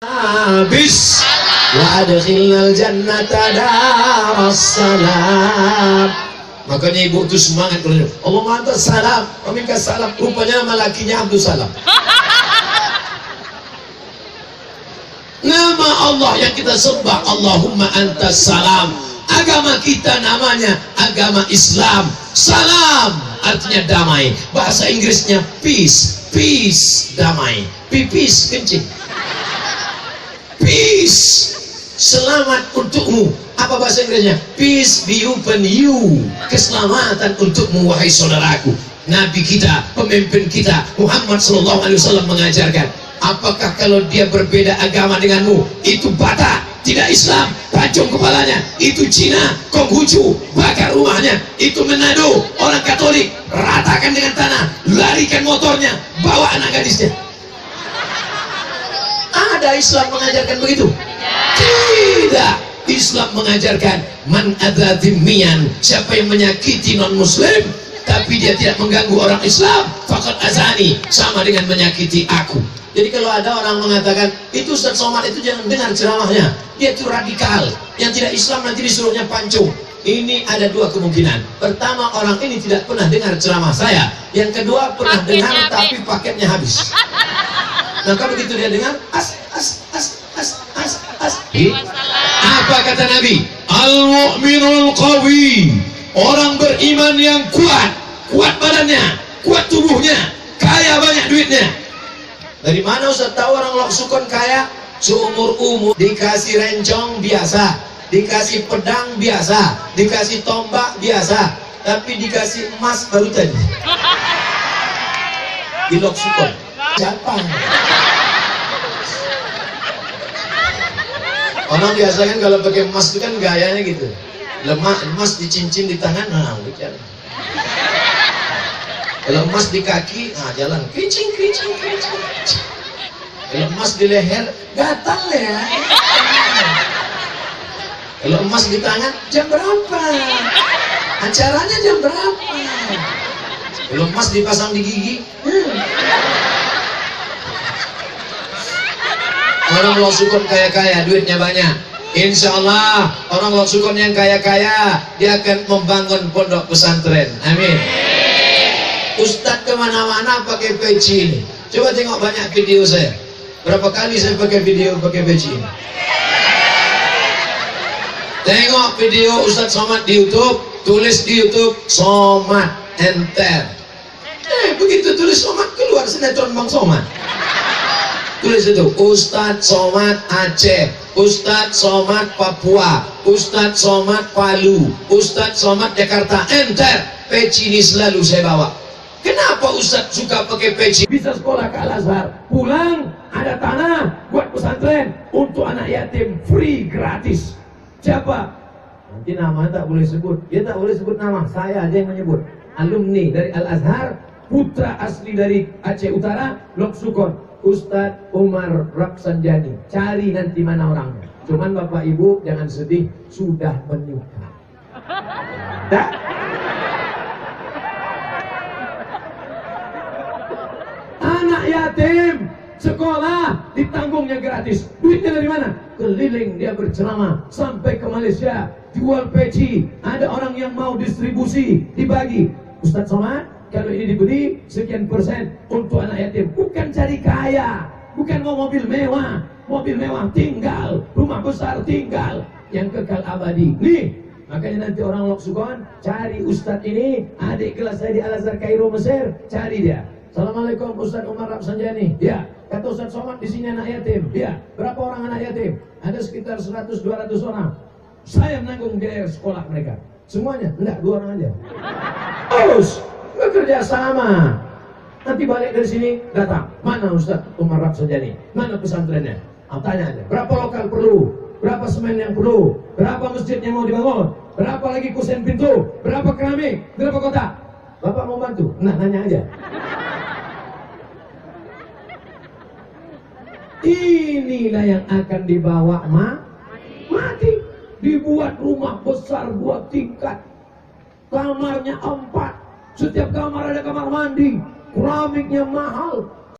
Habis wa adkhilnal jannata darassalam. Makanya ibu itu semangat kalau Allahumma antas salam wa minkas salam. Rupanya nama lakinya Abdul Salam. Nama Allah yang kita sembah Allahumma antas salam. Agama kita namanya agama Islam. Salam artinya damai. Bahasa Inggrisnya peace. Peace damai. Pipis kencing. Peace, selamat untukmu. Apa bahasa Inggrisnya? Peace be upon you. Keselamatan untukmu wahai saudaraku. Nabi kita, pemimpin kita Muhammad SAW mengajarkan, apakah kalau dia berbeda agama denganmu itu Batak, tidak Islam, pancung kepalanya, itu Cina, Konghucu, bakar rumahnya, itu Manado, orang Katolik, ratakan dengan tanah, larikan motornya, bawa anak gadisnya. Ada Islam mengajarkan begitu? Tidak. Islam mengajarkan man adza dhimmiyan, siapa yang menyakiti non muslim tapi dia tidak mengganggu orang Islam, faqad azani, sama dengan menyakiti aku. Jadi kalau ada orang mengatakan itu Ustaz Somad itu jangan dengar ceramahnya, dia itu radikal, yang tidak Islam nanti disuruhnya pancung. Ini ada dua kemungkinan. Pertama, orang ini tidak pernah dengar ceramah saya. Yang kedua, pernah dengar tapi paketnya habis. Maka begitu dia dengar as. Apa kata Nabi? Al-mu'minul qawi, orang beriman yang kuat, kuat badannya, kuat tubuhnya, kaya banyak duitnya. Dari mana Ustaz tahu orang Loksukon kaya? Seumur dikasih rencong biasa, dikasih pedang biasa, dikasih tombak biasa, tapi dikasih emas baru tadi. Di Loksukon. Siapa? Orang biasa kan kalau pakai emas itu kan gayanya gitu, lemah emas dicincin di tangan, nah bicara. Kalau emas di kaki, nah jalan kicing. Kalau emas di leher, gatal ya. Kalau emas di tangan, jam berapa? Acaranya jam berapa? Kalau emas dipasang di gigi, orang Loksukon kaya-kaya, duitnya banyak. Insya Allah orang Loksukon yang kaya-kaya dia akan membangun pondok pesantren. Amin. Ustadz kemana-mana pakai peci ini. Coba tengok banyak video saya. Berapa kali saya pakai video pakai peci ini? Tengok video Ustadz Somad di YouTube, tulis di YouTube Somad enter. Begitu tulis Somad keluar sinetron Bang Somad. Tulis itu Ustadz Somad Aceh, Ustadz Somad Papua, Ustadz Somad Palu, Ustadz Somad Jakarta, enter. Peci ini selalu saya bawa. Kenapa Ustadz suka pakai peci? Bisa sekolah ke Al-Azhar, pulang ada tanah buat pesantren untuk anak yatim, free, gratis. Siapa? Nanti nama tak boleh sebut. Dia tak boleh sebut nama, saya aja yang menyebut. Alumni dari Al-Azhar, putra asli dari Aceh Utara, Loksukon, Ustadz Umar Raksanjani. Cari nanti mana orangnya. Cuman Bapak Ibu jangan sedih, sudah menikah. Tak? Anak yatim sekolah ditanggungnya gratis. Duitnya dari mana? Keliling dia berceramah sampai ke Malaysia, jual peci. Ada orang yang mau distribusi, dibagi. Ustadz Somad, kalau ini diberi sekian persen untuk anak yatim. Bukan cari kaya, bukan mau mobil mewah tinggal, rumah besar tinggal, yang kekal abadi. Nih, makanya nanti orang Loksukon cari Ustadz ini, adik kelas saya di Al-Azhar Kairo Mesir, cari dia. Assalamualaikum Ustadz Umar Raksanjani. Ya, kata Ustadz Somad di sini anak yatim. Ya, berapa orang anak yatim? Ada sekitar 100-200 orang. Saya menanggung biaya sekolah mereka. Semuanya? Enggak, 2 orang aja. Terus bekerja sama. Nanti balik dari sini datang. Mana Ustadz Umar Raksanjani? Mana pesantrennya? Tanya aja. Berapa lokal perlu? Berapa semen yang perlu? Berapa masjid yang mau dibangun? Berapa lagi kusen pintu? Berapa keramik? Berapa kotak? Bapak mau bantu? Nah, nanya aja. Inilah yang akan dibawa mati. Dibuat rumah besar 2 tingkat, kamarnya 4, setiap kamar ada kamar mandi, keramiknya mahal,